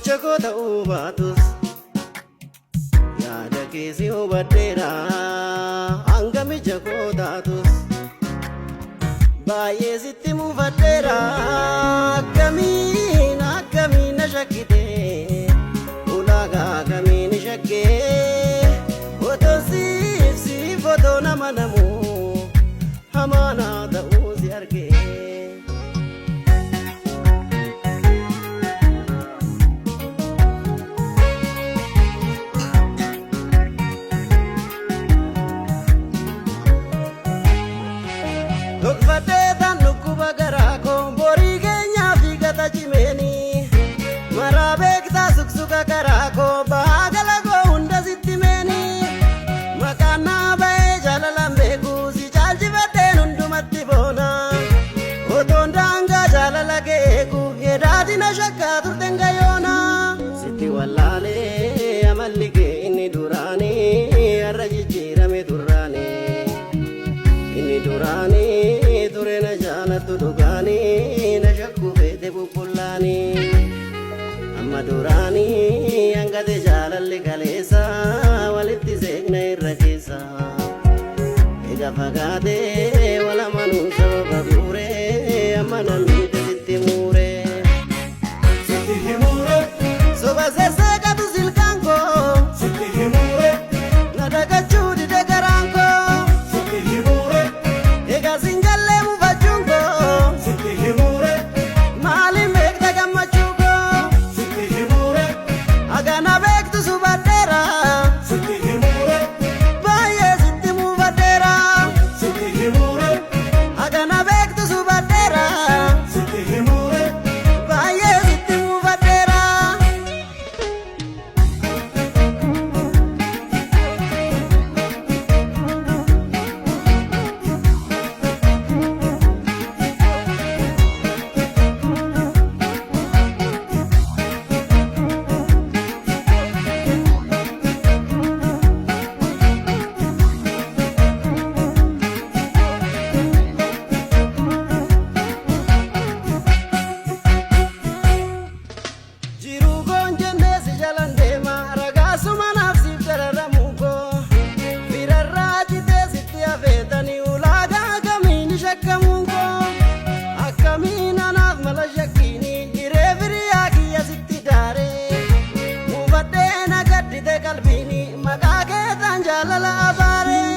Chakota ubatus yaada keesi hubadheera hangami jakootaatus baay'ee sitti mufadheera akkamiin na shakkite ulaagaa akkamiin shakkee otoo siif otoo nama namu hamaanaa ta'uu si argee. Fateetan dhukkuba garaa koo borii keenyaa fi gata cimeenii maraa beektaa suksuka garaa koo bahaa gala koo hunda sitti meenii maqaan naa ba'ee jaalalaan beekuu si caalchifadheen hundumatti boona otoon daangaa jaalala kee eegu hedaatina shakkaa turten gayoona sitti wallaalee amalli kee inni duraanii har'a jijjiirame turraanii inni duraanii turena jaalatu dhugaanii na shakku feete bubbullaanii amma duraanii hangate jaalalli kaleessa walitti seeqna irra keessa ega fagaatee walamanuu sababa guuree amma namni sitti muuree soba seeseeqatu silkaan koo na dhagachuu dide garaan koo ega sinjallee mufachuun koo maaliin beekta gammachuu koo agana beektu subadheera baay'ee sitti mufadheera agana beektu subadheera baay'ee sitti mufadheera. Jiruu koon jennee si jalan deema ragaasuma naaf siif dararamu koo firarraa citee sitti hafeetanii ulaagaa akkamiin shakkamuun koo akkamiin anaaf mala shakkiini hiree firiyaa kiyya sitti daaree mufadhee na gaddite qalbiini maqaa keetaan jaalala abaaree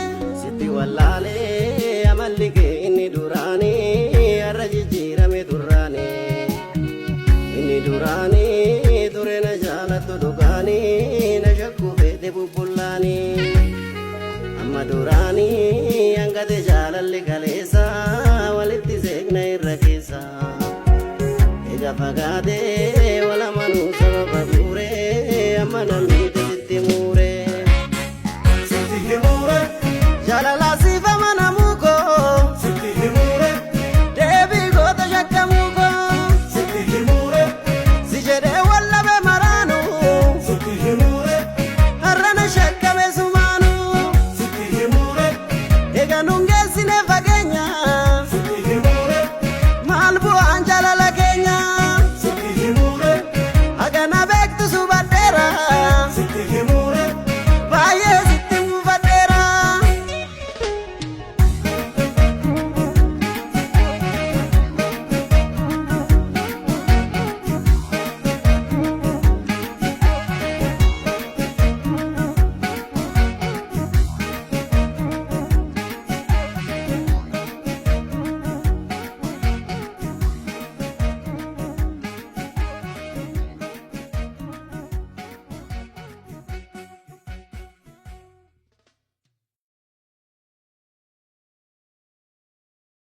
sitti wallaalee amalli kee inni duraanii har'a jijjiirame turraanii inni duraanii turena jaalatu dhugaanii na shakku feete bubbullaanii amma duraanii hangate